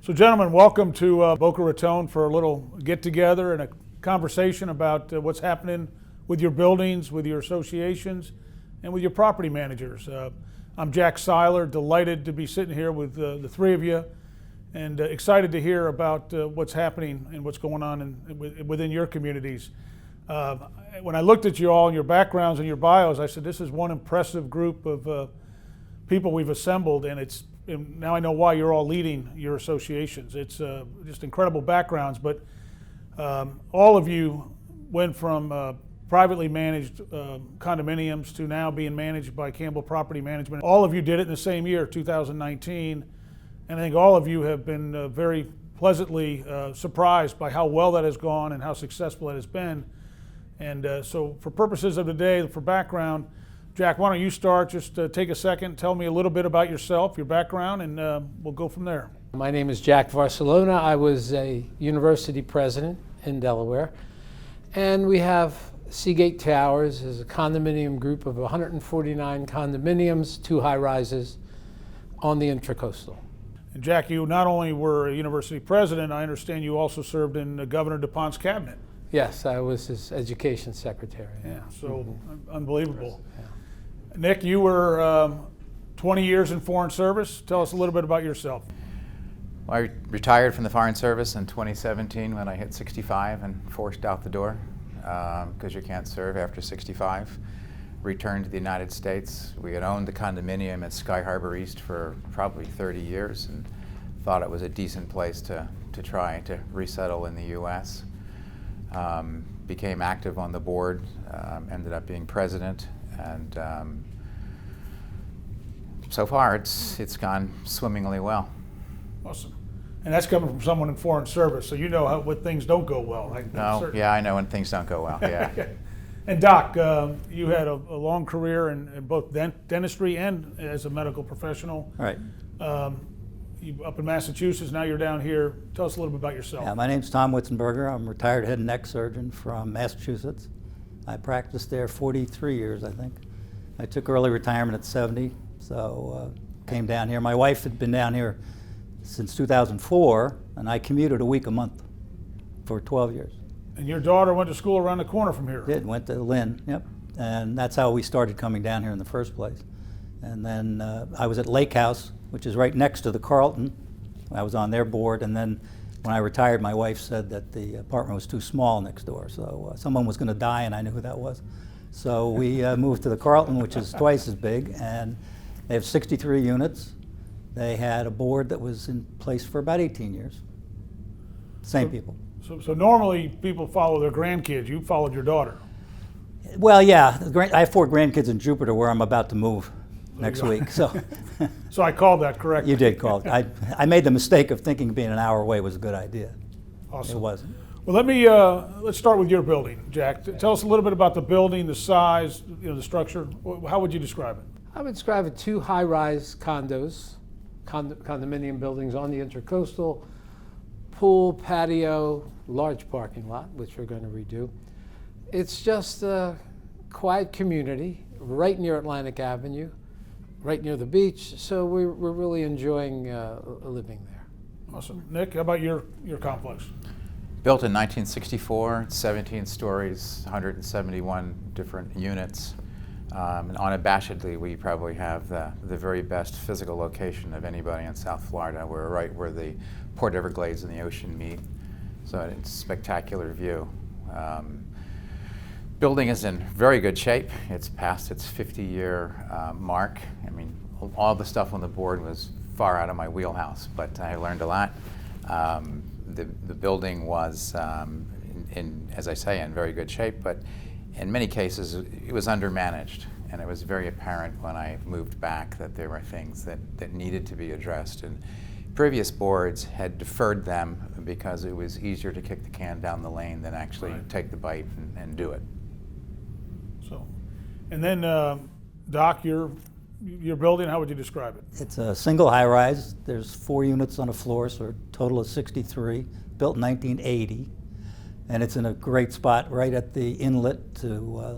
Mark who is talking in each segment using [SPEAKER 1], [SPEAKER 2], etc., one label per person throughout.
[SPEAKER 1] So gentlemen, welcome to Boca Raton for a little get-together and a conversation about what's happening with your buildings, with your associations, and with your property managers. I'm Jack Seiler, delighted to be sitting here with the three of you, and excited to hear about what's happening and what's going on within your communities. When I looked at you all and your backgrounds and your bios, I said, this is one impressive group of people we've assembled, and now I know why you're all leading your associations. It's just incredible backgrounds, but all of you went from privately managed condominiums to now being managed by Campbell Property Management. All of you did it in the same year, 2019, and I think all of you have been very pleasantly surprised by how well that has gone and how successful it has been. And so for purposes of today, for background, Jack, why don't you start? Just take a second, tell me a little bit about yourself, your background, and we'll go from there.
[SPEAKER 2] My name is Jack Barcelona. I was a university president in Delaware. And we have Seagate Towers as a condominium group of 149 condominiums, 2 high-rises on the Intracoastal.
[SPEAKER 1] And Jack, you not only were a university president, I understand you also served in Governor DuPont's cabinet.
[SPEAKER 2] Yes, I was his education secretary.
[SPEAKER 1] Yeah, so unbelievable. Yeah. Nick, you were 20 years in foreign service. Tell us a little bit about yourself.
[SPEAKER 3] Well, I retired from the Foreign Service in 2017 when I hit 65 and forced out the door because you can't serve after 65. Returned to the United States. We had owned the condominium at Sky Harbor East for probably 30 years and thought it was a decent place to try to resettle in the U.S. Became active on the board, ended up being president, and so far it's gone swimmingly well.
[SPEAKER 1] Awesome. And that's coming from someone in foreign service, so you know when things don't go well.
[SPEAKER 3] Yeah, I know when things don't go well, yeah.
[SPEAKER 1] And Doc, you had a long career in both dentistry and as a medical professional.
[SPEAKER 4] Right.
[SPEAKER 1] You up in Massachusetts, now you're down here. Tell us a little bit about yourself.
[SPEAKER 4] Yeah, my name's Tom Witzenberger. I'm a retired head and neck surgeon from Massachusetts. I practiced there 43 years, I think. I took early retirement at 70, so came down here. My wife had been down here since 2004, and I commuted a week a month for 12 years.
[SPEAKER 1] And your daughter went to school around the corner from here?
[SPEAKER 4] Went to Lynn, yep. And that's how we started coming down here in the first place. And then I was at Lake House, which is right next to the Carlton. I was on their board, and then when I retired, my wife said that the apartment was too small next door, so someone was going to die, and I knew who that was. So we moved to the Carlton, which is twice as big, and they have 63 units. They had a board that was in place for about 18 years. Same people.
[SPEAKER 1] So normally people follow their grandkids. You followed your daughter.
[SPEAKER 4] Well, yeah. I have 4 grandkids in Jupiter, where I'm about to move next week. So
[SPEAKER 1] I called that correctly.
[SPEAKER 4] You did call it. I made the mistake of thinking being an hour away was a good idea.
[SPEAKER 1] Awesome.
[SPEAKER 4] It wasn't.
[SPEAKER 1] Well, let's start with your building, Jack. Tell us a little bit about the building, the size, the structure. How would you describe it?
[SPEAKER 2] I would describe it 2 high-rise condominium buildings on the Intracoastal, pool, patio, large parking lot, which we're going to redo. It's just a quiet community right near Atlantic Avenue, right near the beach, so we're really enjoying living there.
[SPEAKER 1] Awesome. Nick, how about your complex?
[SPEAKER 3] Built in 1964, 17 stories, 171 different units. And unabashedly, we probably have the very best physical location of anybody in South Florida. We're right where the Port Everglades and the ocean meet, so it's a spectacular view. Building is in very good shape. It's past its 50-year mark. I mean, all the stuff on the board was far out of my wheelhouse, but I learned a lot. The building was, as I say, in very good shape, but in many cases it was undermanaged, and it was very apparent when I moved back that there were things that needed to be addressed. And previous boards had deferred them because it was easier to kick the can down the lane than actually take the bite and do it.
[SPEAKER 1] So, and then Doc, your building, how would you describe it?
[SPEAKER 4] It's a single high-rise. There's 4 units on a floor, so a total of 63, built in 1980. And it's in a great spot right at the inlet to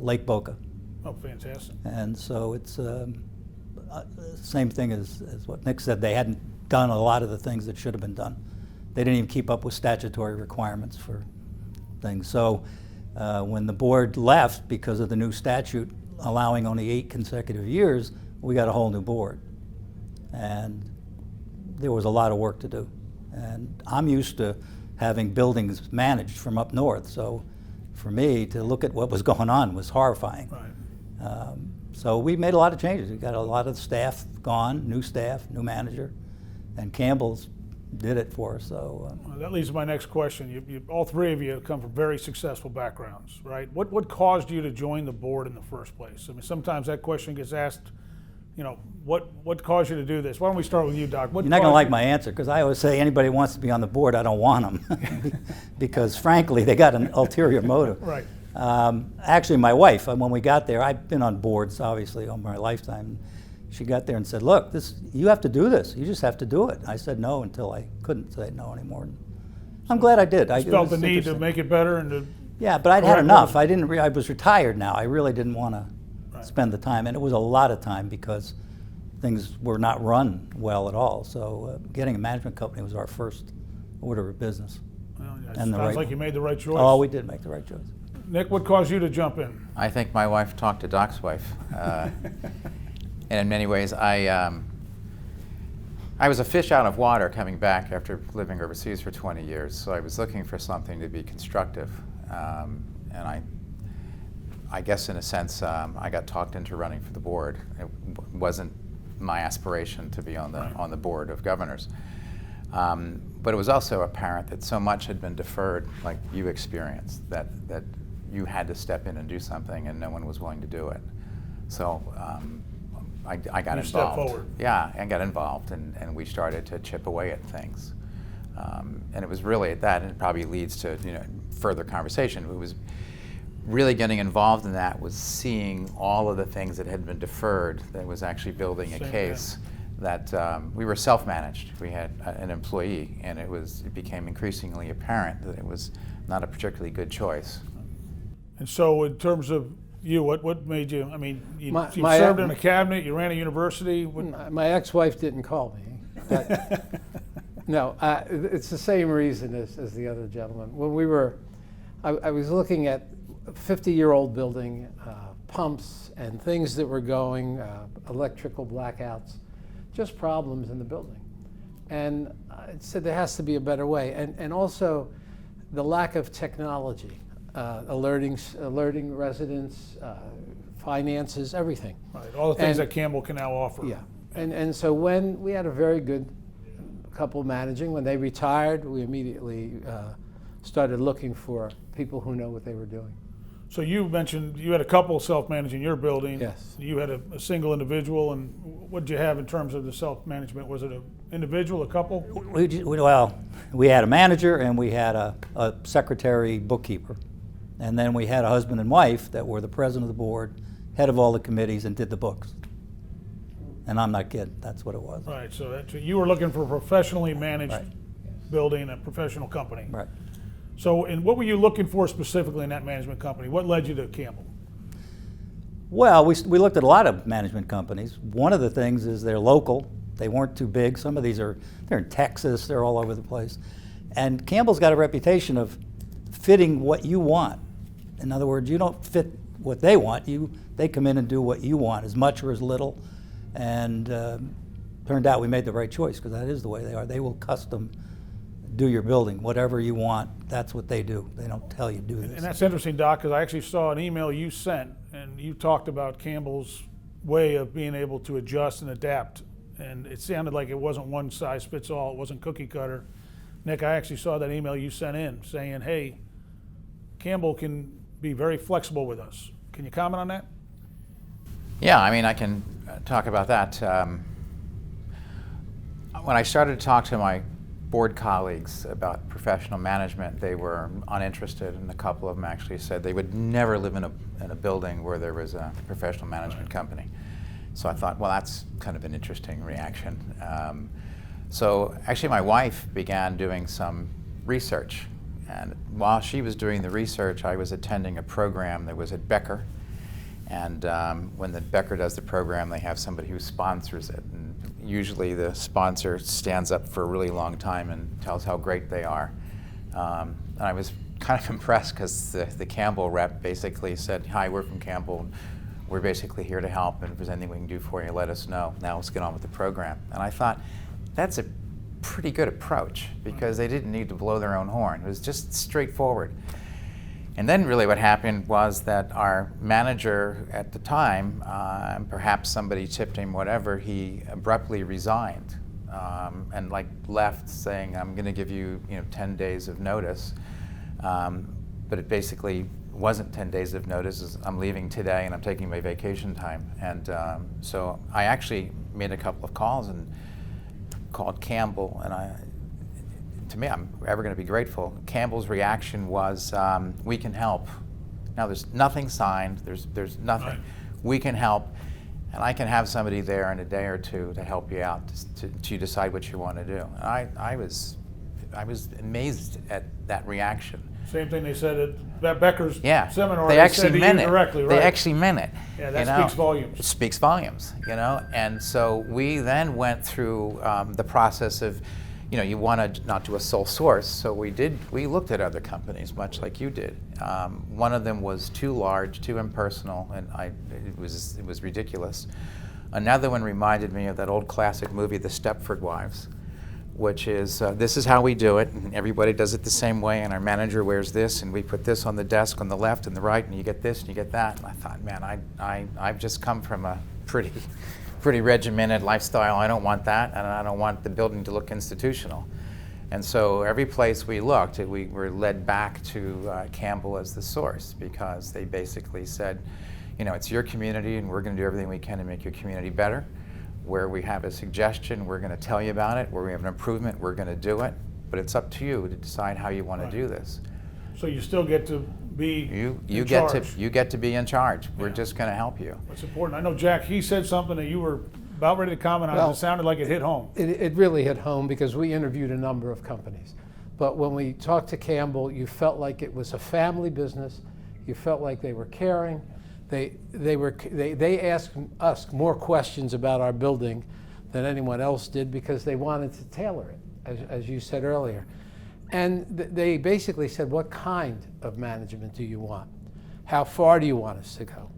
[SPEAKER 4] Lake Boca.
[SPEAKER 1] Oh, fantastic.
[SPEAKER 4] And so it's same thing as what Nick said. They hadn't done a lot of the things that should have been done. they didn't even keep up with statutory requirements for things. So when the board left because of the new statute allowing only 8 consecutive years, we got a whole new board. And there was a lot of work to do. And I'm used to having buildings managed from up north, so for me to look at what was going on was horrifying.
[SPEAKER 1] Right.
[SPEAKER 4] So we made a lot of changes. We got a lot of staff gone, new manager, and Campbell's did it for us. So
[SPEAKER 1] Well, that leads to my next question. All three of you come from very successful backgrounds, right? What caused you to join the board in the first place? I mean, sometimes that question gets asked, you know, what caused you to do this? Why don't we start with you, Doc? What
[SPEAKER 4] you're not going to
[SPEAKER 1] caused
[SPEAKER 4] like
[SPEAKER 1] you-
[SPEAKER 4] my answer, because I always say anybody who wants to be on the board, I don't want them, because frankly, they got an ulterior motive.
[SPEAKER 1] Right.
[SPEAKER 4] Actually, my wife, when we got there, I've been on boards, obviously, all my lifetime. She got there and said, look, you have to do this. You just have to do it. I said no until I couldn't say no anymore. I'm glad I did. I
[SPEAKER 1] Just felt
[SPEAKER 4] it
[SPEAKER 1] the
[SPEAKER 4] was
[SPEAKER 1] need to
[SPEAKER 4] interesting.
[SPEAKER 1] make it better and to,
[SPEAKER 4] Yeah, but I'd had
[SPEAKER 1] correct
[SPEAKER 4] enough.
[SPEAKER 1] motive.
[SPEAKER 4] I was retired now. I really didn't want to
[SPEAKER 1] Right.
[SPEAKER 4] spend the time, and it was a lot of time because things were not run well at all. So getting a management company was our first order of business.
[SPEAKER 1] well, it
[SPEAKER 4] And the
[SPEAKER 1] sounds
[SPEAKER 4] right
[SPEAKER 1] like
[SPEAKER 4] one.
[SPEAKER 1] you made the right choice.
[SPEAKER 4] Oh, we did make the right choice.
[SPEAKER 1] Nick, what caused you to jump in?
[SPEAKER 3] I think my wife talked to Doc's wife. And in many ways, I was a fish out of water coming back after living overseas for 20 years. So I was looking for something to be constructive. And I guess in a sense, I got talked into running for the board. It wasn't my aspiration to be on the board of governors. But it was also apparent that so much had been deferred, like you experienced, that you had to step in and do something, and no one was willing to do it. So I got
[SPEAKER 1] You
[SPEAKER 3] involved.
[SPEAKER 1] stepped forward.
[SPEAKER 3] Yeah, I got involved, and we started to chip away at things. And it was really at that, and it probably leads to further conversation. It was really getting involved in that was seeing all of the things that had been deferred that was actually building a
[SPEAKER 1] Same,
[SPEAKER 3] case that we were self-managed. We had an employee, and it became increasingly apparent that it was not a particularly good choice.
[SPEAKER 1] And so in terms of you, what made you, I mean, you
[SPEAKER 2] My-
[SPEAKER 1] served in a cabinet, you ran a university.
[SPEAKER 2] My ex-wife didn't call me. No, it's the same reason as the other gentleman. When we were, I was looking at a 50-year-old building, pumps and things that were going, electrical blackouts, just problems in the building. And I said there has to be a better way. And also the lack of technology, alerting residents, finances, everything.
[SPEAKER 1] Right, all the things
[SPEAKER 2] And-
[SPEAKER 1] that Campbell can now offer.
[SPEAKER 2] Yeah, and so when we had a very good couple managing, when they retired, we immediately started looking for people who know what they were doing.
[SPEAKER 1] So you mentioned you had a couple self-managing your building.
[SPEAKER 2] Yes.
[SPEAKER 1] You had a single individual, and what did you have in terms of the self-management? Was it an individual, a couple?
[SPEAKER 4] We had a manager and we had a secretary bookkeeper. And then we had a husband and wife that were the president of the board, head of all the committees, and did the books. And I'm not kidding, that's what it was.
[SPEAKER 1] Right, so you were looking for a professionally managed
[SPEAKER 4] Right.
[SPEAKER 1] building, a professional company.
[SPEAKER 4] Right.
[SPEAKER 1] So, and what were you looking for specifically in that management company? What led you to Campbell?
[SPEAKER 4] Well, we looked at a lot of management companies. One of the things is they're local. They weren't too big. Some of these they're in Texas, they're all over the place. And Campbell's got a reputation of fitting what you want. In other words, you don't fit what they want. They come in and do what you want, as much or as little. And turned out we made the right choice, because that is the way they are. They will custom do your building, whatever you want. That's what they do. They don't tell you do this.
[SPEAKER 1] And that's interesting, Doc, because I actually saw an email you sent, and you talked about Campbell's way of being able to adjust and adapt. And it sounded like it wasn't one size fits all. It wasn't cookie cutter. Nick, I actually saw that email you sent in saying, hey, Campbell can be very flexible with us. Can you comment on that?
[SPEAKER 3] Yeah, I mean, I can talk about that. When I started to talk to my board colleagues about professional management, they were uninterested, and a couple of them actually said they would never live in a building where there was a professional management company. So I thought, well, that's kind of an interesting reaction. So actually my wife began doing some research, and while she was doing the research, I was attending a program that was at Becker. And when the Becker does the program, they have somebody who sponsors it. And usually the sponsor stands up for a really long time and tells how great they are. And I was kind of impressed because the Campbell rep basically said, "Hi, we're from Campbell. We're basically here to help, and if there's anything we can do for you, let us know. Now let's get on with the program." And I thought, that's a pretty good approach, because they didn't need to blow their own horn. It was just straightforward. And then really what happened was that our manager at the time, perhaps somebody tipped him, whatever, he abruptly resigned and left saying, "I'm going to give you 10 days of notice." But it basically wasn't 10 days of notice. I'm leaving today and I'm taking my vacation time. And so I actually made a couple of calls and called Campbell, and to me, I'm ever going to be grateful. Campbell's reaction was, "We can help." Now there's nothing signed, there's nothing.
[SPEAKER 1] Right.
[SPEAKER 3] "We can help, and I can have somebody there in a day or two to help you out, to decide what you want to do." And I was amazed at that reaction.
[SPEAKER 1] Same thing they said at Becker's
[SPEAKER 3] Yeah,
[SPEAKER 1] seminar.
[SPEAKER 3] they actually
[SPEAKER 1] said to
[SPEAKER 3] meant
[SPEAKER 1] you
[SPEAKER 3] it.
[SPEAKER 1] directly, right?
[SPEAKER 3] They actually meant it.
[SPEAKER 1] Yeah, that speaks volumes.
[SPEAKER 3] It speaks volumes, And so we then went through the process of, you want to not do a sole source. So we looked at other companies, much like you did. One of them was too large, too impersonal, and it was ridiculous. Another one reminded me of that old classic movie, The Stepford Wives, which is, this is how we do it, and everybody does it the same way, and our manager wears this, and we put this on the desk on the left and the right, and you get this and you get that. And I thought, man, I've just come from a pretty regimented lifestyle. I don't want that, and I don't want the building to look institutional. And so every place we looked, we were led back to Campbell as the source, because they basically said, it's your community, and we're going to do everything we can to make your community better. Where we have a suggestion, we're going to tell you about it. Where we have an improvement, we're going to do it. But it's up to you to decide how you want to do this.
[SPEAKER 1] So you still get to be
[SPEAKER 3] you get to be in charge. We're just going to help you.
[SPEAKER 1] That's important. I know, Jack, he said something that you were about ready to comment on. It sounded like it hit home.
[SPEAKER 2] It really hit home, because we interviewed a number of companies. But when we talked to Campbell, you felt like it was a family business. You felt like they were caring. They asked us more questions about our building than anyone else did, because they wanted to tailor it, as you said earlier. And they basically said, "What kind of management do you want? How far do you want us to go?"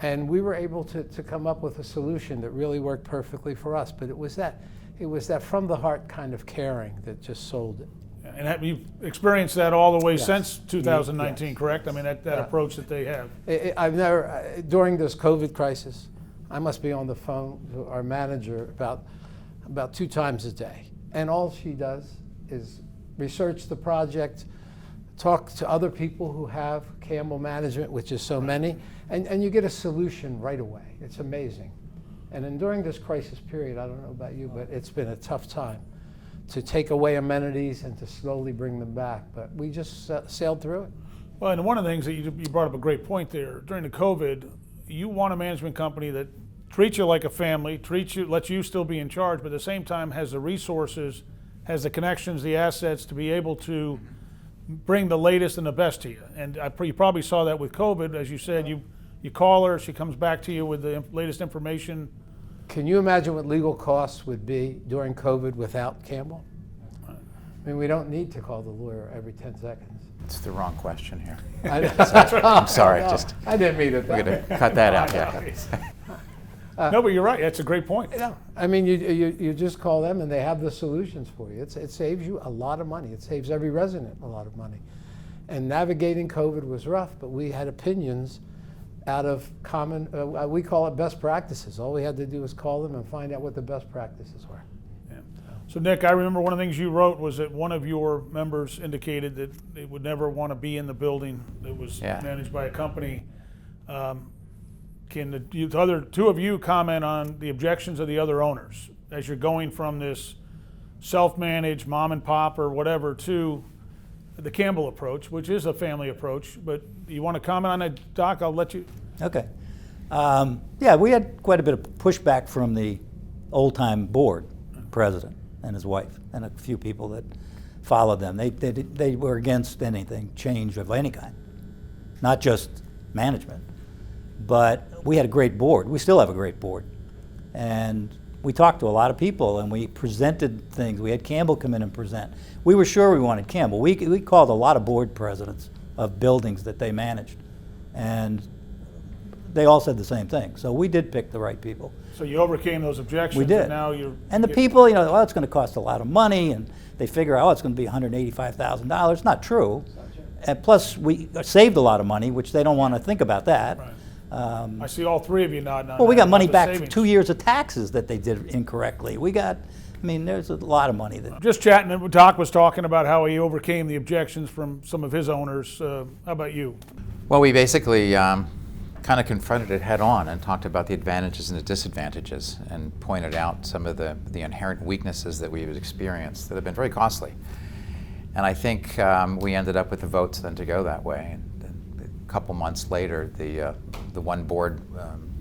[SPEAKER 2] And we were able to come up with a solution that really worked perfectly for us. But it was that from the heart kind of caring that just sold it.
[SPEAKER 1] And you've experienced that all the way
[SPEAKER 2] Yes.
[SPEAKER 1] since 2019,
[SPEAKER 2] Yes.
[SPEAKER 1] correct? I mean, that approach that they have.
[SPEAKER 2] I've never, during this COVID crisis, I must be on the phone to our manager about 2 times a day. And all she does is research the project, talk to other people who have Campbell management, which is so many, and you get a solution right away. It's amazing. And then during this crisis period, I don't know about you, but it's been a tough time to take away amenities and to slowly bring them back. But we just sailed through it.
[SPEAKER 1] Well, and one of the things that you brought up a great point there. During the COVID, you want a management company that treats you like a family, lets you still be in charge, but at the same time has the resources, has the connections, the assets to be able to bring the latest and the best to you. And you probably saw that with COVID. As you said, you call her, she comes back to you with the latest information.
[SPEAKER 2] Can you imagine what legal costs would be during COVID without Campbell? I mean, we don't need to call the lawyer every 10 seconds.
[SPEAKER 3] It's the wrong question here.
[SPEAKER 2] I'm
[SPEAKER 3] sorry,
[SPEAKER 2] I didn't mean it.
[SPEAKER 3] We're going to cut that out. Yeah.
[SPEAKER 1] No, but you're right. That's a great point.
[SPEAKER 2] No, I mean, you just call them and they have the solutions for you. It saves you a lot of money. It saves every resident a lot of money. And navigating COVID was rough, but we had opinions out of common, we call it best practices. All we had to do was call them and find out what the best practices were.
[SPEAKER 1] Yeah. So Nick, I remember one of the things you wrote was that one of your members indicated that they would never want to be in the building that was managed by a company. Can the other two of you comment on the objections of the other owners as you're going from this self-managed mom and pop or whatever to the Campbell approach, which is a family approach? But you want to comment on that, Doc? I'll let you.
[SPEAKER 4] Okay. Yeah, we had quite a bit of pushback from the old-time board president and his wife and a few people that followed them. They were against anything, change of any kind, not just management. But we had a great board. We still have a great board. And we talked to a lot of people and we presented things. We had Campbell come in and present. We were sure we wanted Campbell. We called a lot of board presidents of buildings that they managed, and they all said the same thing. So we did pick the right people.
[SPEAKER 1] So you overcame those objections.
[SPEAKER 4] We did.
[SPEAKER 1] And now you're.
[SPEAKER 4] And the people, you know, well, it's going to cost a lot of money, and they figure, oh, it's going to be $185,000. Not true. And plus, we saved a lot of money, which they don't want to think about that.
[SPEAKER 1] Right. I see all three of you nodding.
[SPEAKER 4] Well, we got money
[SPEAKER 1] the
[SPEAKER 4] back for
[SPEAKER 1] savings.
[SPEAKER 4] 2 years of taxes that they did incorrectly. We got, I mean, there's a lot of money that.
[SPEAKER 1] Just chatting, and Doc was talking about how he overcame the objections from some of his owners. How about you?
[SPEAKER 3] Well, we basically kind of confronted it head on and talked about the advantages and the disadvantages and pointed out some of the inherent weaknesses that we've experienced that have been very costly. And I think we ended up with the votes then to go that way. And a couple months later, the one board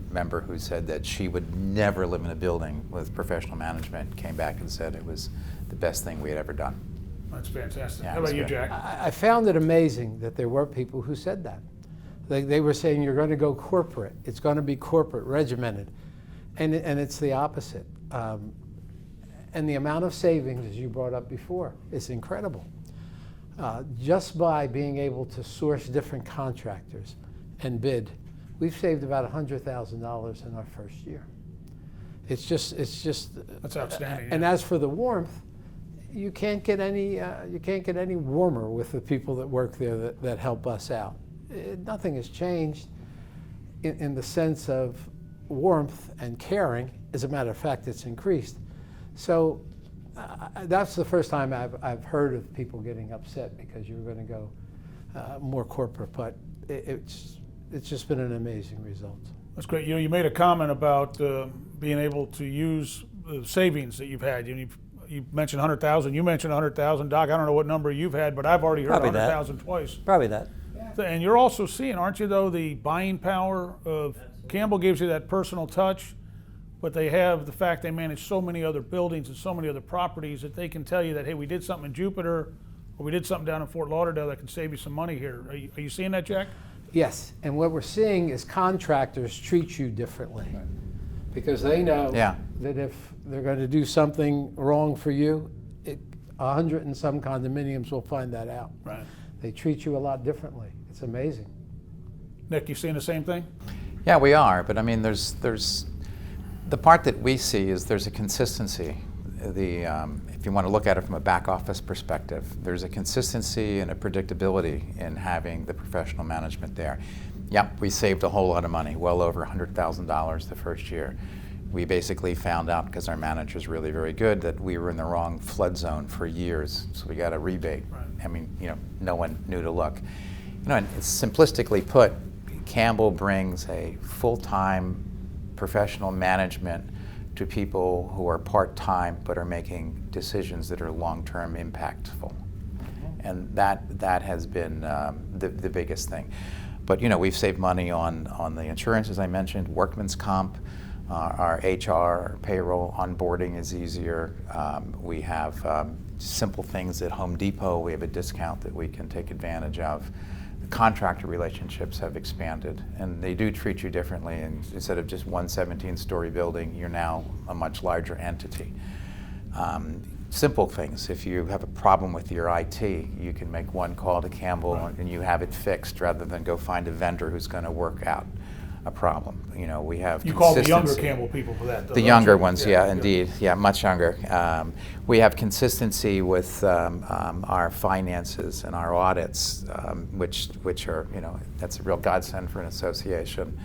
[SPEAKER 3] member who said that she would never live in a building with professional management came back and said it was the best thing we had ever done.
[SPEAKER 1] That's fantastic.
[SPEAKER 3] Yeah,
[SPEAKER 1] How about
[SPEAKER 3] that's
[SPEAKER 1] you,
[SPEAKER 3] good.
[SPEAKER 1] Jack?
[SPEAKER 2] I found it amazing that there were people who said that. They were saying you're going to go corporate. It's going to be corporate, regimented. And it's the opposite. And the amount of savings, as you brought up before, is incredible. Just by being able to source different contractors and bid, we've saved about $100,000 in our first year. It's just.
[SPEAKER 1] That's outstanding.
[SPEAKER 2] And
[SPEAKER 1] yeah.
[SPEAKER 2] as for the warmth, you can't get any warmer with the people that work there that help us out. Nothing has changed in the sense of warmth and caring. As a matter of fact, it's increased. So that's the first time I've heard of people getting upset because you're going to go more corporate. But it's just been an amazing result.
[SPEAKER 1] That's great. You know, you made a comment about being able to use the savings that you've had. You mentioned 100,000. You mentioned 100,000. Doc, I don't know what number you've had, but I've already heard
[SPEAKER 4] Probably
[SPEAKER 1] 100,000 twice.
[SPEAKER 4] Probably that.
[SPEAKER 1] And you're also seeing, aren't you, though, the buying power of Campbell gives you that personal touch, but they have the fact they manage so many other buildings and so many other properties that they can tell you that, hey, we did something in Jupiter or we did something down in Fort Lauderdale that can save you some money here. Are you seeing that, Jack?
[SPEAKER 2] Yes, and what we're seeing is contractors treat you differently because they know that if they're going to do something wrong for you, 100 and some condominiums will find that out.
[SPEAKER 1] Right.
[SPEAKER 2] They treat you a lot differently. It's amazing.
[SPEAKER 1] Nick, you seeing the same thing?
[SPEAKER 3] Yeah, we are, but I mean, there's the part that we see is there's a consistency. If you want to look at it from a back office perspective, there's a consistency and a predictability in having the professional management there. Yep, we saved a whole lot of money, well over $100,000 the first year. We basically found out, because our manager's really very good, that we were in the wrong flood zone for years, so we got a rebate.
[SPEAKER 1] Right.
[SPEAKER 3] I mean, you know, no one knew to look. You know, and it's simplistically put, Campbell brings a full-time professional management to people who are part-time but are making decisions that are long-term impactful. And that has been the biggest thing. But, you know, we've saved money on the insurance, as I mentioned, workman's comp, our HR, our payroll, onboarding is easier. We have simple things at Home Depot. We have a discount that we can take advantage of. The contractor relationships have expanded, and they do treat you differently. And instead of just one 17-story building, you're now a much larger entity. Simple things. If you have a problem with your IT, you can make one call to Campbell and you have it fixed rather than go find a vendor who's going to work out a problem. You know, we have
[SPEAKER 1] You call the younger
[SPEAKER 3] consistency.
[SPEAKER 1] Campbell people for that, though,
[SPEAKER 3] The
[SPEAKER 1] don't
[SPEAKER 3] younger
[SPEAKER 1] you?
[SPEAKER 3] ones, yeah, indeed. Yeah, much younger. We have consistency with our finances and our audits, which are, you know, that's a real godsend for an association.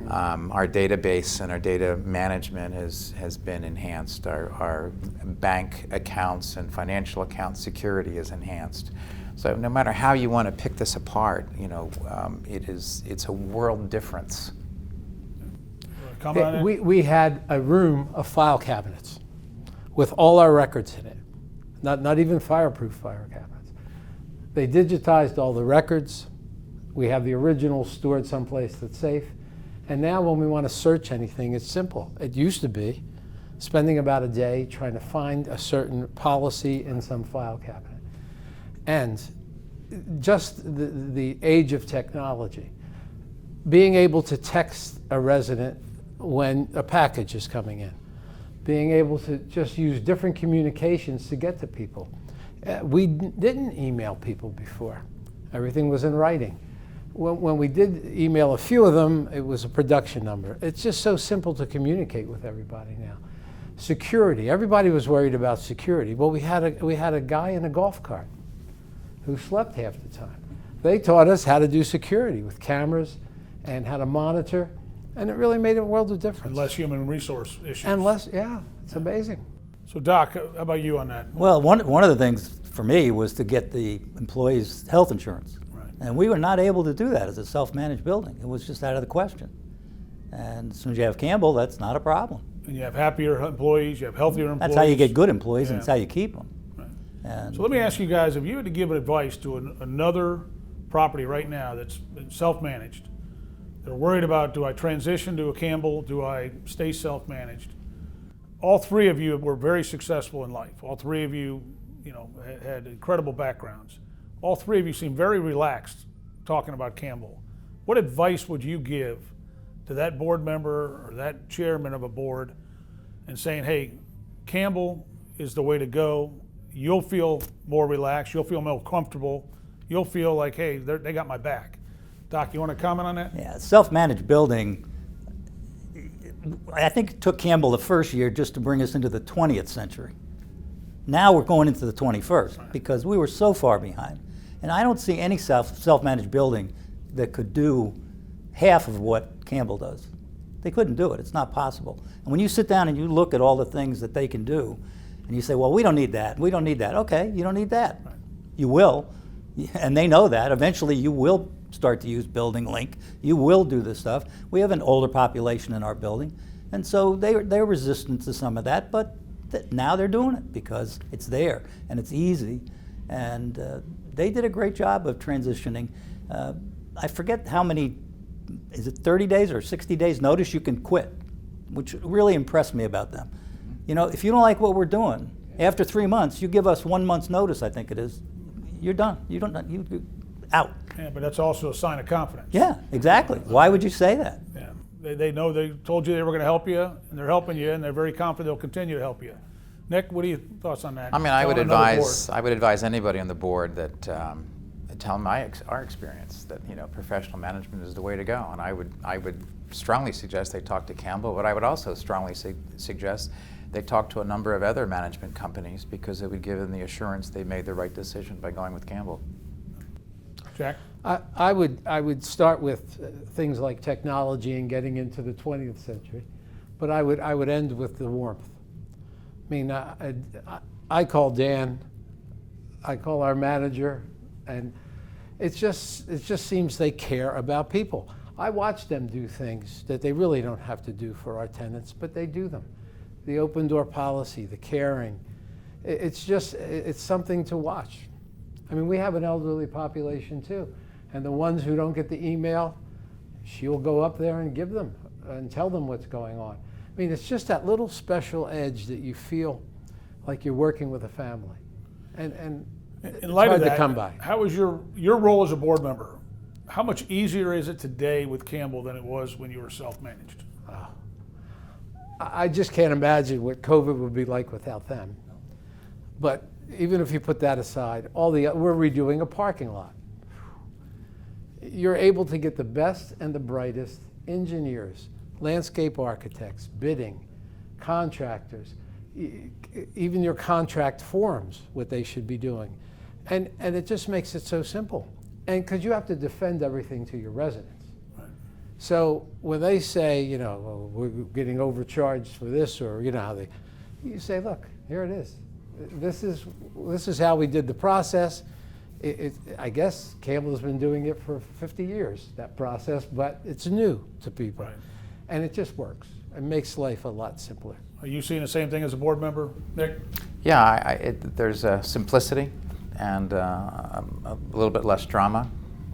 [SPEAKER 3] Our database and our data management has been enhanced. Our bank accounts and financial account security is enhanced. So no matter how you want to pick this apart, you know, it's a world difference.
[SPEAKER 1] Comment on that?
[SPEAKER 2] We had a room of file cabinets with all our records in it, not even fireproof file cabinets. They digitized all the records. We have the original stored someplace that's safe. And now when we want to search anything, it's simple. It used to be spending about a day trying to find a certain policy in some file cabinet. And just the age of technology, being able to text a resident when a package is coming in, being able to just use different communications to get to people. We didn't email people before. Everything was in writing. When we did email a few of them, it was a production number. It's just so simple to communicate with everybody now. Security, everybody was worried about security. Well, we had a guy in a golf cart who slept half the time. They taught us how to do security with cameras and how to monitor, and it really made a world of difference.
[SPEAKER 1] And less human resource issues.
[SPEAKER 2] And less, yeah, it's amazing.
[SPEAKER 1] So Doc, how about you on that?
[SPEAKER 4] Well, one of the things for me was to get the employees' health insurance.
[SPEAKER 1] Right.
[SPEAKER 4] And we were not able to do that as a self-managed building. It was just out of the question. And as soon as you have Campbell, that's not a problem.
[SPEAKER 1] And you have happier employees, you have healthier employees.
[SPEAKER 4] That's how you get good employees,
[SPEAKER 1] Yeah.
[SPEAKER 4] and it's how you keep them.
[SPEAKER 1] Right.
[SPEAKER 4] And
[SPEAKER 1] So let me ask you guys, if you had to give advice to another property right now that's been self-managed, they're worried about, do I transition to a Campbell, do I stay self-managed? All three of you were very successful in life. All three of you, had incredible backgrounds. All three of you seem very relaxed talking about Campbell. What advice would you give to that board member or that chairman of a board and saying, hey, Campbell is the way to go. You'll feel more relaxed. You'll feel more comfortable. You'll feel like, hey, they got my back. Doc, you want to comment on that?
[SPEAKER 4] yeah, self-managed building, I think it took Campbell the first year just to bring us into the 20th century. Now we're going into the 21st because we were so far behind. And I don't see any self-managed building that could do half of what Campbell does. They couldn't do it. It's not possible. And when you sit down and you look at all the things that they can do, and you say, well, we don't need that. We don't need that. Okay, you don't need that.
[SPEAKER 1] Right.
[SPEAKER 4] You will. And they know that. Eventually you will start to use Building Link. You will do this stuff. We have an older population in our building. And so they're resistant to some of that, but now they're doing it because it's there and it's easy. And they did a great job of transitioning. I forget how many, is it 30 days or 60 days notice you can quit, which really impressed me about them. If you don't like what we're doing, after 3 months, you give us 1 month's notice, I think it is, you're done. You're out.
[SPEAKER 1] Yeah, but that's also a sign of confidence.
[SPEAKER 4] Yeah, exactly. Why would you say that?
[SPEAKER 1] Yeah. They know they told you they were going to help you, and they're helping you, and they're very confident they'll continue to help you. Nick, what are your thoughts on that?
[SPEAKER 3] I mean, I would
[SPEAKER 1] On another
[SPEAKER 3] advise anybody on the board that tell them our experience that professional management is the way to go, and I would strongly suggest they talk to Campbell, but I would also strongly suggest they talk to a number of other management companies because it would give them the assurance they made the right decision by going with Campbell.
[SPEAKER 1] Jack?
[SPEAKER 2] I would start with things like technology and getting into the 20th century, but I would end with the warmth. I mean, I call Dan, I call our manager, and it just seems they care about people. I watch them do things that they really don't have to do for our tenants, but they do them. The open door policy, the caring, it's something to watch. I mean, we have an elderly population too, and the ones who don't get the email, she'll go up there and give them and tell them what's going on. I mean, it's just that little special edge that you feel like you're working with a family, and
[SPEAKER 1] In light
[SPEAKER 2] it's hard
[SPEAKER 1] of that,
[SPEAKER 2] to come by.
[SPEAKER 1] how is your role as a board member? How much easier is it today with Campbell than it was when you were self-managed?
[SPEAKER 2] I just can't imagine what COVID would be like without them. But even if you put that aside, we're redoing a parking lot. You're able to get the best and the brightest engineers, landscape architects, bidding, contractors, even your contract forms, what they should be doing. And it just makes it so simple. And because you have to defend everything to your residents. So when they say, well, we're getting overcharged for this, or how you say, look, here it is. This is how we did the process. I guess Campbell's been doing it for 50 years, that process, but it's new to people.
[SPEAKER 1] Right.
[SPEAKER 2] And it just works. It makes life a lot simpler.
[SPEAKER 1] Are you seeing the same thing as a board member, Nick?
[SPEAKER 3] Yeah, there's simplicity and a little bit less drama.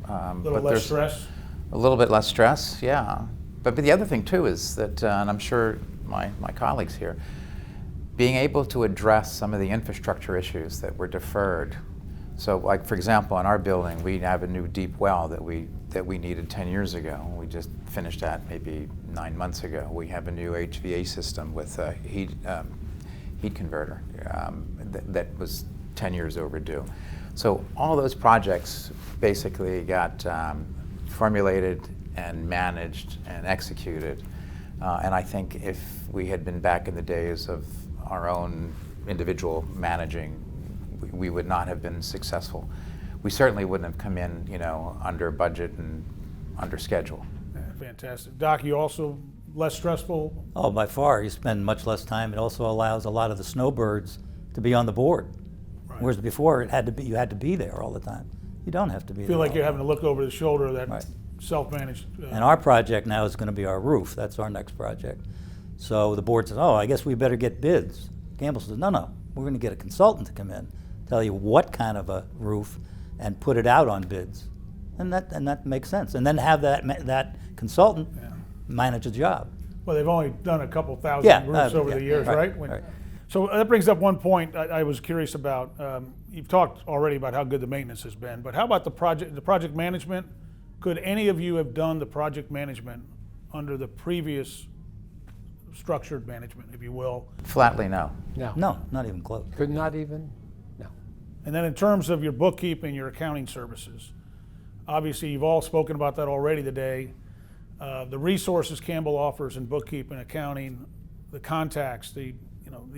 [SPEAKER 1] A little less stress?
[SPEAKER 3] A little bit less stress, yeah. But the other thing too is that, and I'm sure my colleagues here, being able to address some of the infrastructure issues that were deferred. So like, for example, in our building, we have a new deep well that that we needed 10 years ago. We just finished that maybe 9 months ago. We have a new HVAC system with a heat converter that was 10 years overdue. So all those projects basically got formulated and managed and executed. And I think if we had been back in the days of our own individual managing, we would not have been successful. We certainly wouldn't have come in, under budget and under schedule.
[SPEAKER 1] Yeah, fantastic. Doc, you also less stressful?
[SPEAKER 4] Oh, by far. You spend much less time. It also allows a lot of the snowbirds to be on the board.
[SPEAKER 1] Right.
[SPEAKER 4] Whereas before, you had to be there all the time. You don't have to be there.
[SPEAKER 1] Feel like
[SPEAKER 4] all
[SPEAKER 1] you're
[SPEAKER 4] the
[SPEAKER 1] having to look over the shoulder of that
[SPEAKER 4] Right.
[SPEAKER 1] self-managed.
[SPEAKER 4] And our project now is going to be our roof. That's our next project. So the board says, oh, I guess we better get bids. Campbell says, no, we're going to get a consultant to come in, tell you what kind of a roof, and put it out on bids. And that makes sense. And then have that consultant manage the job.
[SPEAKER 1] Well, they've only done a couple thousand roofs over the years, right?
[SPEAKER 4] Right.
[SPEAKER 1] So that brings up one point I was curious about. You've talked already about how good the maintenance has been, but how about the project management? Could any of you have done the project management under the previous structured management, if you will?
[SPEAKER 3] Flatly no.
[SPEAKER 4] No, not even close.
[SPEAKER 2] Could not even, no.
[SPEAKER 1] And then in terms of your bookkeeping, your accounting services, obviously you've all spoken about that already today. The resources Campbell offers in bookkeeping, accounting, the contacts, the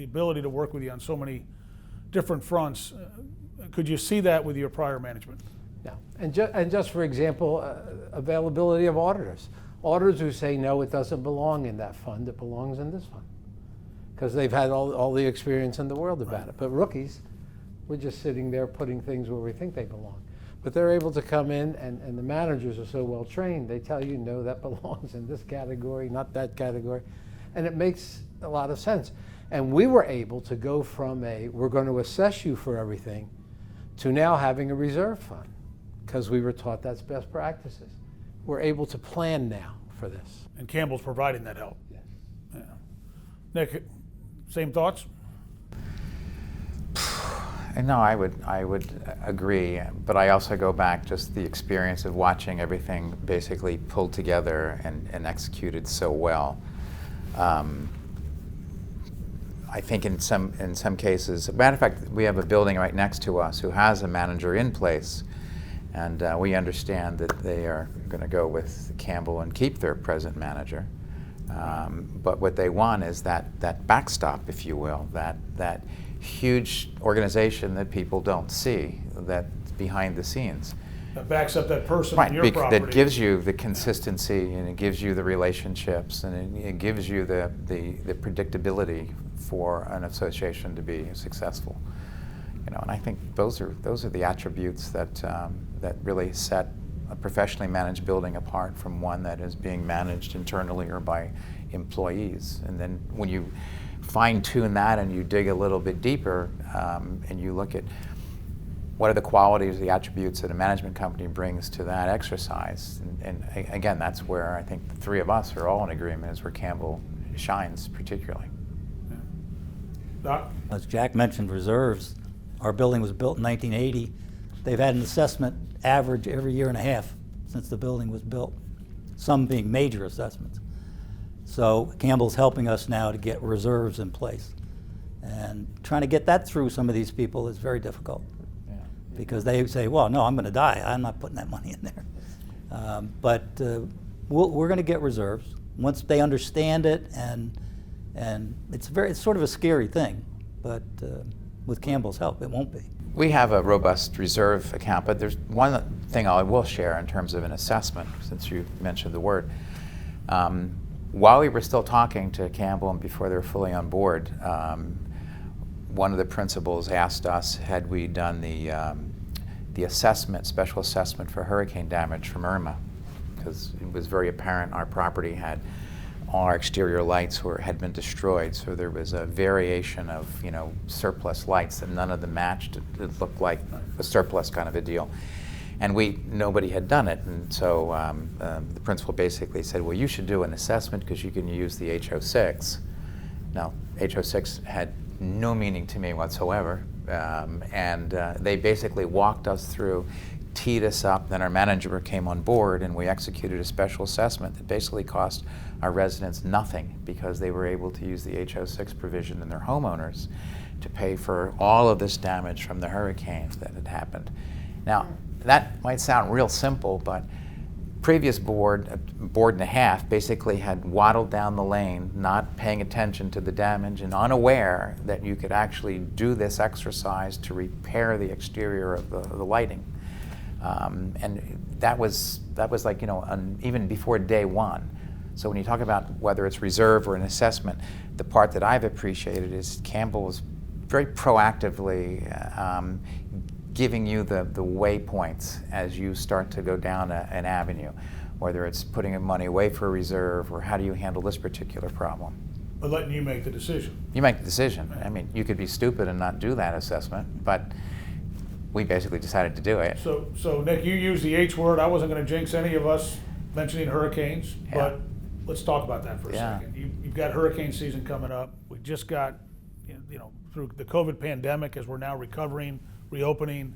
[SPEAKER 1] ability to work with you on so many different fronts. Could you see that with your prior management?
[SPEAKER 2] Yeah, and just for example, availability of auditors. Auditors who say, no, it doesn't belong in that fund, it belongs in this fund. Because they've had all the experience in the world about it. But rookies, we're just sitting there putting things where we think they belong. But they're able to come in, and the managers are so well trained, they tell you, no, that belongs in this category, not that category. And it makes a lot of sense. And we were able to go from we're going to assess you for everything, to now having a reserve fund, because we were taught that's best practices. We're able to plan now for this.
[SPEAKER 1] And Campbell's providing that help.
[SPEAKER 2] Yes.
[SPEAKER 1] Yeah. Nick, same thoughts?
[SPEAKER 3] No, I would agree, but I also go back just the experience of watching everything basically pulled together and executed so well. I think in some cases, matter of fact, we have a building right next to us who has a manager in place, and we understand that they are going to go with Campbell and keep their present manager. But what they want is that backstop, if you will, that huge organization that people don't see, that's behind the scenes.
[SPEAKER 1] That backs up that person
[SPEAKER 3] Right,
[SPEAKER 1] on your property.
[SPEAKER 3] that gives you the consistency, and it gives you the relationships, and it gives you the predictability for an association to be successful. And I think those are the attributes that really set a professionally managed building apart from one that is being managed internally or by employees. And then when you fine-tune that and you dig a little bit deeper, and you look at what are the qualities, the attributes that a management company brings to that exercise, and again, that's where I think the three of us are all in agreement, is where Campbell shines particularly.
[SPEAKER 1] Yeah. Doc?
[SPEAKER 4] As Jack mentioned, reserves. Our building was built in 1980. They've had an assessment average every year and a half since the building was built, some being major assessments. So Campbell's helping us now to get reserves in place. And trying to get that through some of these people is very difficult. Because they say, well, no, I'm going to die. I'm not putting that money in there. But we're going to get reserves once they understand it, and it's sort of a scary thing. But with Campbell's help, it won't be.
[SPEAKER 3] We have a robust reserve account, but there's one thing I will share in terms of an assessment, since you mentioned the word. While we were still talking to Campbell and before they were fully on board, one of the principals asked us, had we done the assessment, special assessment for hurricane damage from Irma, because it was very apparent our property had all our exterior lights had been destroyed, so there was a variation of surplus lights that none of them matched. It looked like a surplus kind of a deal, and nobody had done it, and so the principal basically said, well, you should do an assessment because you can use the HO6. Now, HO6 had no meaning to me whatsoever, and they basically walked us through teed us up. Then our manager came on board, and we executed a special assessment that basically cost our residents nothing, because they were able to use the HO6 provision in their homeowners to pay for all of this damage from the hurricanes that had happened. Now, that might sound real simple, but previous board, a board and a half, basically had waddled down the lane, not paying attention to the damage and unaware that you could actually do this exercise to repair the exterior of the lighting. And that was like, even before day one. So when you talk about whether it's reserve or an assessment, the part that I've appreciated is Campbell was very proactively giving you the waypoints as you start to go down an avenue, whether it's putting money away for a reserve or how do you handle this particular problem.
[SPEAKER 1] But letting you make the decision.
[SPEAKER 3] You make the decision. I mean, you could be stupid and not do that assessment, but we basically decided to do it.
[SPEAKER 1] So Nick, you used the H word. I wasn't going to jinx any of us mentioning hurricanes, but let's talk about that for a second. You've got hurricane season coming up. We just got, through the COVID pandemic, as we're now recovering, reopening.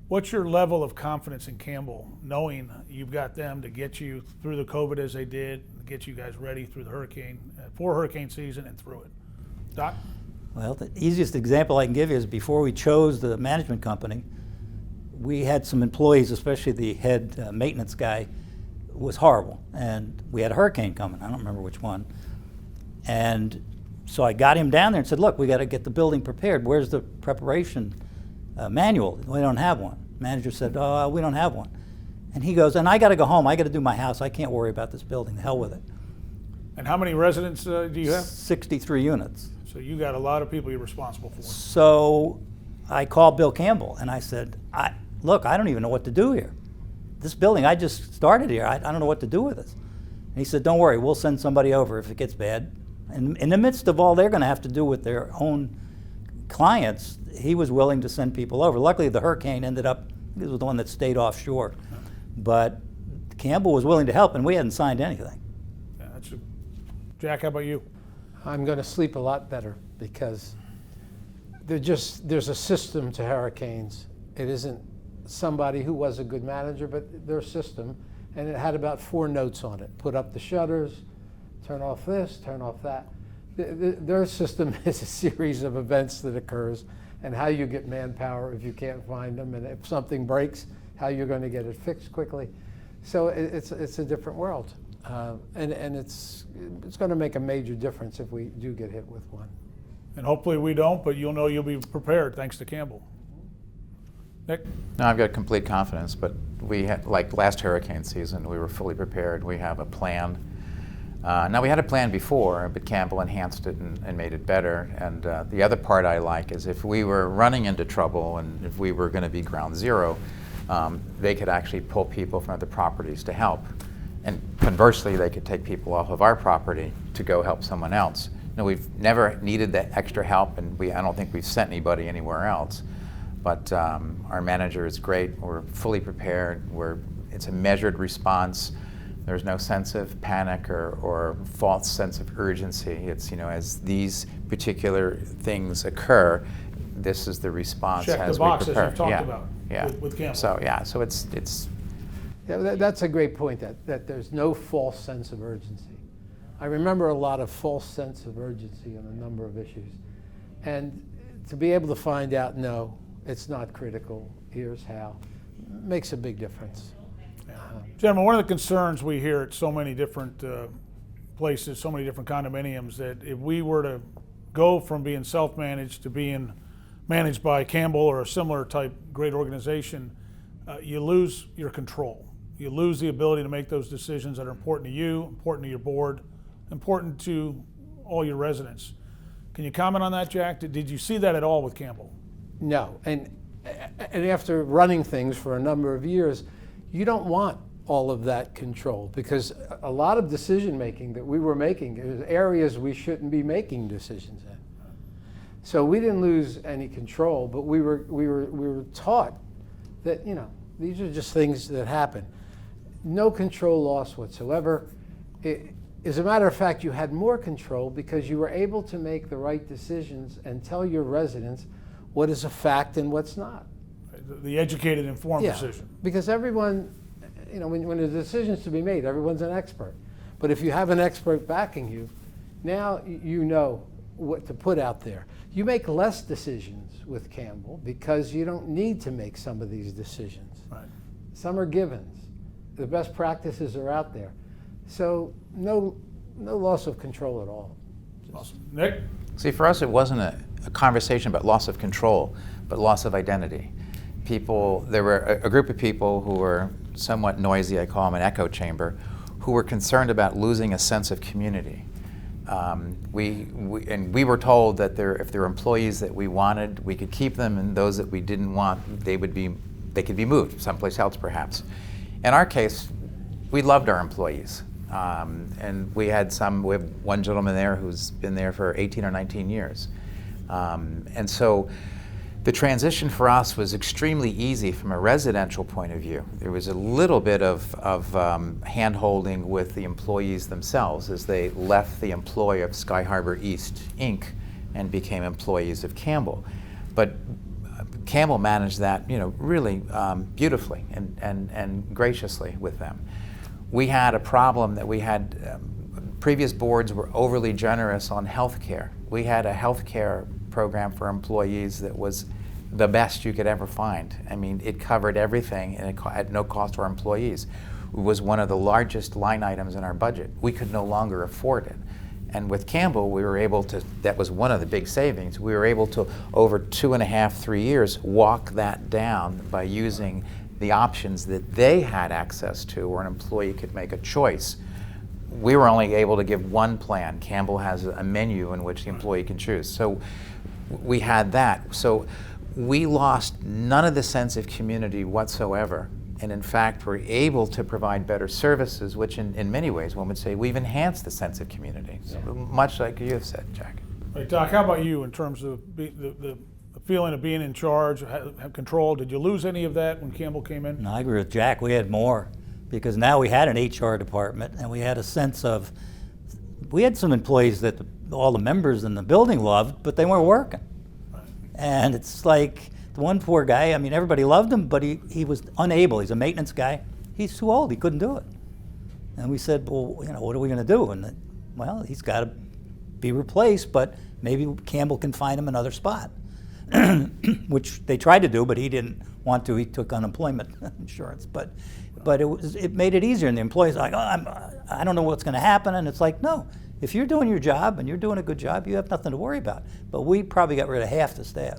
[SPEAKER 1] What's your level of confidence in Campbell, knowing you've got them to get you through the COVID as they did, get you guys ready through the hurricane, for hurricane season and through it? Doc?
[SPEAKER 4] Well, the easiest example I can give you is before we chose the management company, we had some employees, especially the head maintenance guy, was horrible. And we had a hurricane coming. I don't remember which one. And so I got him down there and said, look, we got to get the building prepared. Where's the preparation manual? We don't have one. Manager said, oh, we don't have one. And he goes, and I got to go home. I got to do my house. I can't worry about this building. The hell with it.
[SPEAKER 1] And how many residents do you have?
[SPEAKER 4] 63 units.
[SPEAKER 1] So you got a lot of people you're responsible for.
[SPEAKER 4] So I called Bill Campbell and I said, look, I don't even know what to do here. This building, I just started here. I don't know what to do with this. And he said, don't worry, we'll send somebody over if it gets bad. And in the midst of all they're going to have to do with their own clients, he was willing to send people over. Luckily, the hurricane ended up, this was the one that stayed offshore. But Campbell was willing to help, and we hadn't signed anything.
[SPEAKER 1] Yeah, Jack, how about you?
[SPEAKER 2] I'm going to sleep a lot better because there's a system to hurricanes. It isn't somebody who was a good manager, but their system, and it had about 4 notes on it. Put up the shutters, turn off this, turn off that. Their system is a series of events that occurs, and how you get manpower if you can't find them, and if something breaks, how you're going to get it fixed quickly. So it's a different world, and it's going to make a major difference if we do get hit with one.
[SPEAKER 1] And hopefully we don't, but you'll be prepared thanks to Campbell. Nick?
[SPEAKER 3] No, I've got complete confidence, but we had, like last hurricane season, we were fully prepared. We have a plan. Now, we had a plan before, but Campbell enhanced it and made it better. And the other part I like is if we were running into trouble and if we were going to be ground zero, they could actually pull people from other properties to help. And conversely, they could take people off of our property to go help someone else. Now, we've never needed that extra help, and I don't think we've sent anybody anywhere else. But our manager is great. We're fully prepared. It's a measured response. There's no sense of panic or false sense of urgency. It's, as these particular things occur, this is the response
[SPEAKER 1] Check
[SPEAKER 3] as
[SPEAKER 1] the
[SPEAKER 3] we
[SPEAKER 1] boxes
[SPEAKER 3] prepare.
[SPEAKER 1] you've talked about with Campbell.
[SPEAKER 3] So it's
[SPEAKER 2] Yeah, that's a great point, that there's no false sense of urgency. I remember a lot of false sense of urgency on a number of issues. And to be able to find out, no, it's not critical, here's how, makes a big difference.
[SPEAKER 1] Gentlemen, one of the concerns we hear at so many different places, so many different condominiums, that if we were to go from being self-managed to being managed by Campbell or a similar type great organization, you lose your control. You lose the ability to make those decisions that are important to you, important to your board, important to all your residents. Can you comment on that, Jack? Did you see that at all with Campbell?
[SPEAKER 2] No, and after running things for a number of years, you don't want all of that control, because a lot of decision making that we were making is areas we shouldn't be making decisions in. So we didn't lose any control, but we were taught that these are just things that happen. No control loss whatsoever. As a matter of fact, you had more control because you were able to make the right decisions and tell your residents what is a fact and what's not.
[SPEAKER 1] the educated, informed
[SPEAKER 2] Yeah,
[SPEAKER 1] decision.
[SPEAKER 2] because everyone, you know, when a decision's to be made, everyone's an expert. But if you have an expert backing you, now you know what to put out there. You make less decisions with Campbell because you don't need to make some of these decisions.
[SPEAKER 1] Right.
[SPEAKER 2] Some are givens. The best practices are out there. So no loss of control at all.
[SPEAKER 1] Awesome. Nick?
[SPEAKER 3] See, for us, it wasn't a conversation about loss of control, but loss of identity. There were a group of people who were somewhat noisy, I call them an echo chamber, who were concerned about losing a sense of community. We were told that if there were employees that we wanted, we could keep them, and those that we didn't want, they could be moved someplace else, perhaps. In our case, we loved our employees, and we have one gentleman there who's been there for 18 or 19 years, and so the transition for us was extremely easy from a residential point of view. There was a little bit of hand-holding with the employees themselves as they left the employ of Sky Harbor East, Inc. and became employees of Campbell. But Campbell managed that, really beautifully and graciously with them. We had a problem that we had, previous boards were overly generous on health care. We had a health care program for employees that was the best you could ever find. I mean, it covered everything and at no cost to our employees. It was one of the largest line items in our budget. We could no longer afford it. And with Campbell, we were able to, that was one of the big savings, we were able to, over 2.5, 3 years, walk that down by using the options that they had access to, where an employee could make a choice. We were only able to give one plan. Campbell has a menu in which the employee can choose. So we had that. So we lost none of the sense of community whatsoever. And in fact, we're able to provide better services, which in many ways, one would say, we've enhanced the sense of community. So much like you have said, Jack.
[SPEAKER 1] Hey, Doc, how about you in terms of the feeling of being in charge, have control? Did you lose any of that when Campbell came in?
[SPEAKER 4] No, I agree with Jack. We had more because now we had an HR department and we had a sense of, we had some employees that all the members in the building loved, but they weren't working.
[SPEAKER 1] Right.
[SPEAKER 4] And it's like the one poor guy, I mean, everybody loved him, but he was unable. He's a maintenance guy. He's too old. He couldn't do it. And we said, well, what are we going to do? And well, he's got to be replaced, but maybe Campbell can find him another spot, which they tried to do, but he didn't want to. He took unemployment insurance. But it made it easier, and the employees are like, I don't know what's going to happen. And it's like, no, if you're doing your job and you're doing a good job, you have nothing to worry about. But we probably got rid of half the staff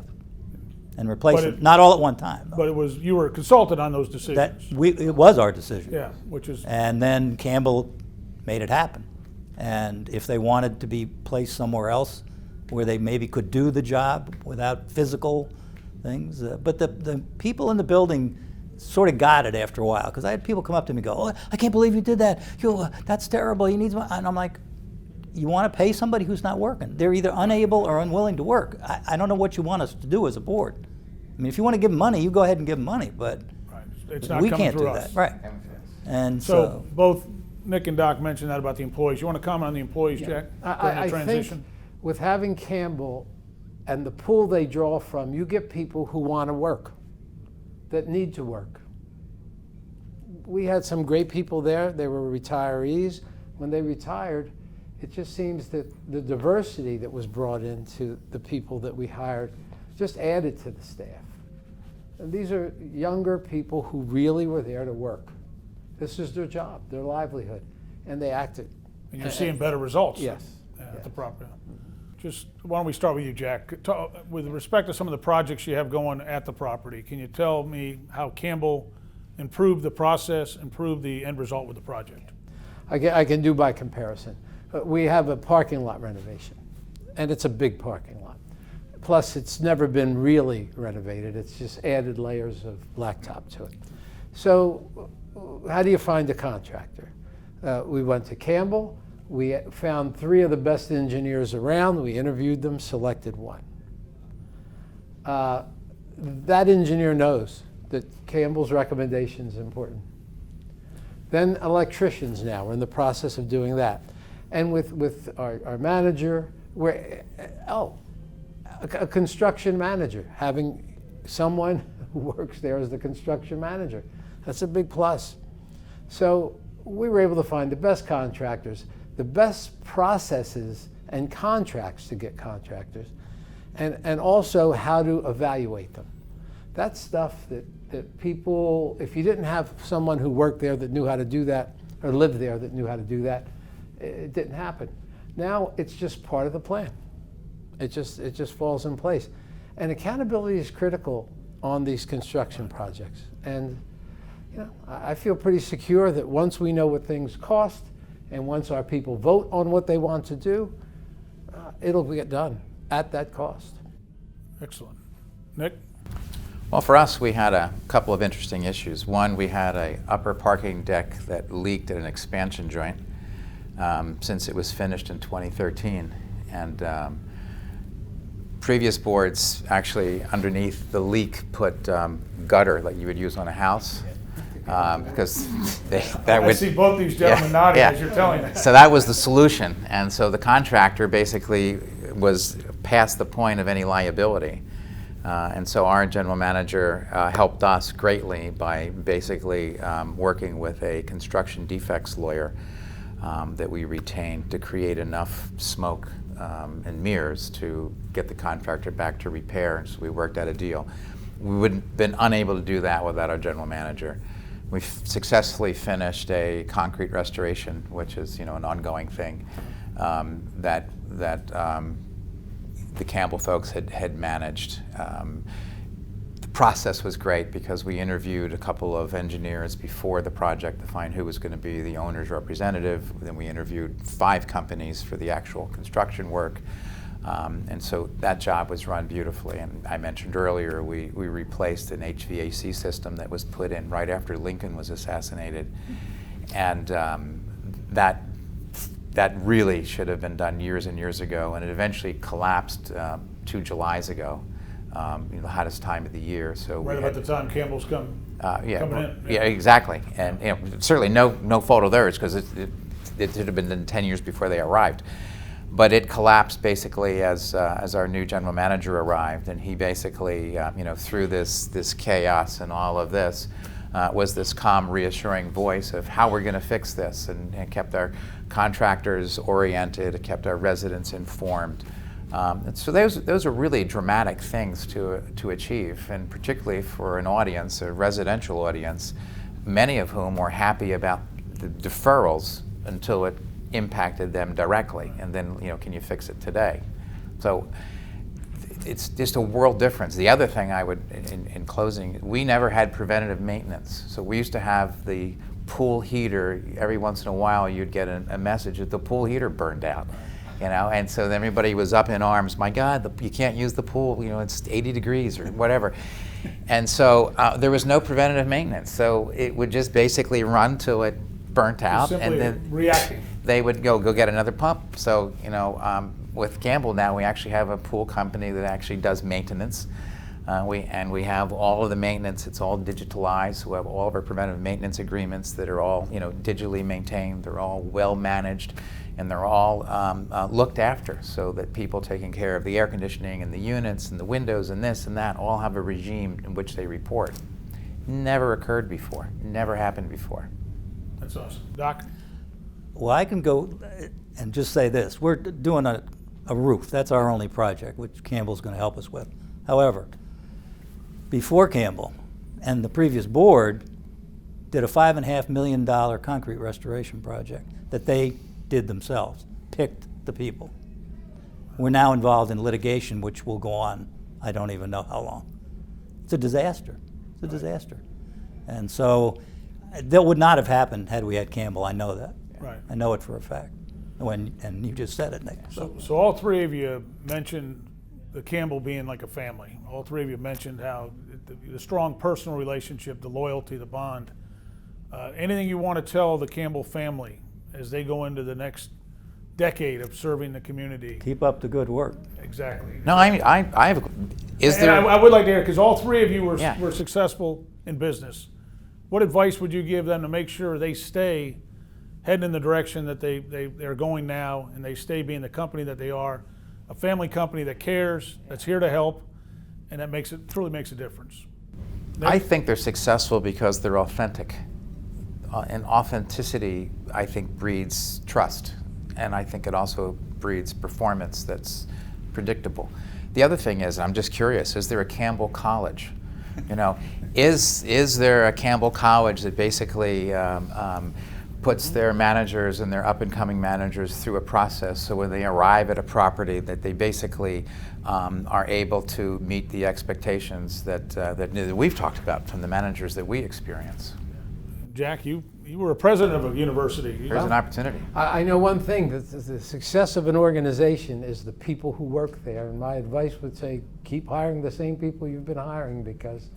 [SPEAKER 4] and replaced them, not all at one time.
[SPEAKER 1] But you were consulted on those decisions.
[SPEAKER 4] It was our decision.
[SPEAKER 1] Yeah, which is.
[SPEAKER 4] And then Campbell made it happen. And if they wanted to be placed somewhere else where they maybe could do the job without physical things, but the people in the building sort of got it after a while, because I had people come up to me and go, oh, I can't believe you did that. That's terrible. You need some. And I'm like, you want to pay somebody who's not working? They're either unable or unwilling to work. I don't know what you want us to do as a board. I mean, if you want to give them money, you go ahead and give them money, but
[SPEAKER 1] Right. It's not
[SPEAKER 4] we
[SPEAKER 1] coming
[SPEAKER 4] can't
[SPEAKER 1] through
[SPEAKER 4] do
[SPEAKER 1] us.
[SPEAKER 4] that. Right. And
[SPEAKER 1] So both Nick and Doc mentioned that about the employees. You want to comment on the employees, Jack, during the
[SPEAKER 2] I
[SPEAKER 1] transition?
[SPEAKER 2] think with having Campbell and the pool they draw from, you get people who want to work, that need to work. We had some great people there. They were retirees. When they retired, it just seems that the diversity that was brought into the people that we hired just added to the staff. And these are younger people who really were there to work. This is their job, their livelihood, and they acted.
[SPEAKER 1] And you're seeing better results.
[SPEAKER 2] Yes.
[SPEAKER 1] At the property. Just, why don't we start with you, Jack? With respect to some of the projects you have going at the property, can you tell me how Campbell improved the process, improved the end result with the project?
[SPEAKER 2] I can do by comparison. We have a parking lot renovation, and it's a big parking lot. Plus, it's never been really renovated. It's just added layers of blacktop to it. So how do you find a contractor? We went to Campbell. We found 3 of the best engineers around. We interviewed them, selected one. That engineer knows that Campbell's recommendation is important. Then electricians now, we're in the process of doing that. And with our manager, a construction manager, having someone who works there as the construction manager. That's a big plus. So we were able to find the best contractors, the best processes and contracts to get contractors, and also how to evaluate them. That's stuff that people, if you didn't have someone who worked there that knew how to do that, or lived there that knew how to do that, it didn't happen. Now it's just part of the plan. It just falls in place. And accountability is critical on these construction projects. And you know, I feel pretty secure that once we know what things cost, and once our people vote on what they want to do, it'll get done at that cost.
[SPEAKER 1] Excellent. Nick?
[SPEAKER 3] Well, for us, we had a couple of interesting issues. One, we had an upper parking deck that leaked at an expansion joint since it was finished in 2013. And previous boards actually, underneath the leak, put gutter like you would use on a house. Because that would...
[SPEAKER 1] I see both these gentlemen nodding as you're telling me.
[SPEAKER 3] So that was the solution. And so the contractor basically was past the point of any liability. And so our general manager helped us greatly by basically working with a construction defects lawyer that we retained to create enough smoke and mirrors to get the contractor back to repair. So we worked out a deal. We would have been unable to do that without our general manager. We've successfully finished a concrete restoration, which is, you know, an ongoing thing that the Campbell folks had managed. The process was great because we interviewed a couple of engineers before the project to find who was going to be the owner's representative. Then we interviewed 5 companies for the actual construction work. And so that job was run beautifully. And I mentioned earlier, we replaced an HVAC system that was put in right after Lincoln was assassinated. And that really should have been done years and years ago. And it eventually collapsed 2 Julys ago, the hottest time of the year. So
[SPEAKER 1] right about the time Campbell's coming in.
[SPEAKER 3] Yeah, exactly. And you know, certainly no fault of theirs, because it should have been done 10 years before they arrived. But it collapsed basically as our new general manager arrived, and he basically, through this chaos and all of this, was this calm, reassuring voice of how we're going to fix this, and kept our contractors oriented, kept our residents informed. And so those are really dramatic things to achieve, and particularly for an audience, a residential audience, many of whom were happy about the deferrals until it impacted them directly, and then can you fix it today? So it's just a world difference. The other thing I would, in closing, we never had preventative maintenance. So we used to have the pool heater. Every once in a while you'd get a message that the pool heater burned out, and so everybody was up in arms. My God, you can't use the pool, it's 80 degrees or whatever. And so there was no preventative maintenance. So it would just basically run till it burnt out, and then
[SPEAKER 1] reacting.
[SPEAKER 3] They would go get another pump. So with Campbell now, we actually have a pool company that actually does maintenance. We have all of the maintenance. It's all digitalized. We have all of our preventive maintenance agreements that are all digitally maintained. They're all well managed, and they're all looked after, so that people taking care of the air conditioning and the units and the windows and this and that all have a regime in which they report. Never occurred before. Never happened before.
[SPEAKER 1] That's awesome. Doc?
[SPEAKER 4] Well, I can go and just say this. We're doing a roof. That's our only project, which Campbell's going to help us with. However, before Campbell and the previous board did a $5.5 million concrete restoration project that they did themselves, picked the people. We're now involved in litigation, which will go on, I don't even know how long. It's a disaster. It's a disaster. And so that would not have happened had we had Campbell. I know that.
[SPEAKER 1] Right.
[SPEAKER 4] I know it for a fact. And you just said it, Nick.
[SPEAKER 1] So all three of you mentioned the Campbell being like a family. All three of you mentioned how the strong personal relationship, the loyalty, the bond. Anything you want to tell the Campbell family as they go into the next decade of serving the community?
[SPEAKER 4] Keep up the good work.
[SPEAKER 1] Exactly.
[SPEAKER 3] No, I mean, I have.
[SPEAKER 1] I would like to hear, because all three of you were successful in business. What advice would you give them to make sure they stay heading in the direction that they're going now, and they stay being the company that they are, a family company that cares, that's here to help, and that truly makes a difference?
[SPEAKER 3] I think they're successful because they're authentic. And authenticity, I think, breeds trust. And I think it also breeds performance that's predictable. The other thing is, and I'm just curious, is there a Campbell College? You know, is there a Campbell College that basically puts their managers and their up-and-coming managers through a process so when they arrive at a property that they basically are able to meet the expectations that we've talked about from the managers that we experience?
[SPEAKER 1] Jack, you were a president of a university.
[SPEAKER 3] There's an opportunity.
[SPEAKER 2] I know one thing, that the success of an organization is the people who work there, and my advice would say keep hiring the same people you've been hiring because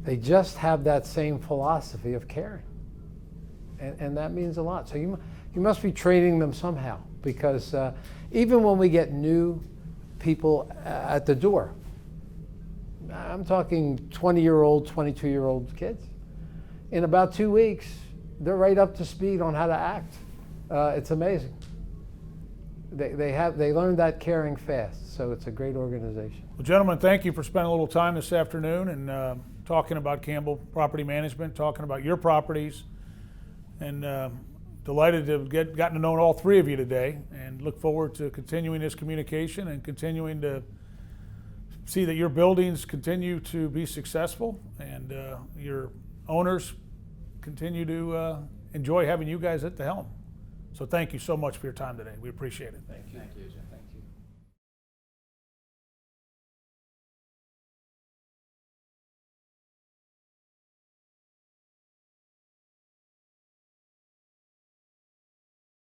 [SPEAKER 2] they just have that same philosophy of caring. And that means a lot. So you must be training them somehow because even when we get new people at the door, I'm talking 20-year-old, 22-year-old kids, in about 2 weeks, they're right up to speed on how to act. It's amazing. They learn that caring fast, so it's a great organization.
[SPEAKER 1] Well, gentlemen, thank you for spending a little time this afternoon and talking about Campbell Property Management, talking about your properties, and delighted to have gotten to know all three of you today, and look forward to continuing this communication and continuing to see that your buildings continue to be successful and your owners continue to enjoy having you guys at the helm. So thank you so much for your time today. We appreciate it.
[SPEAKER 3] Thank you. Thank you, John.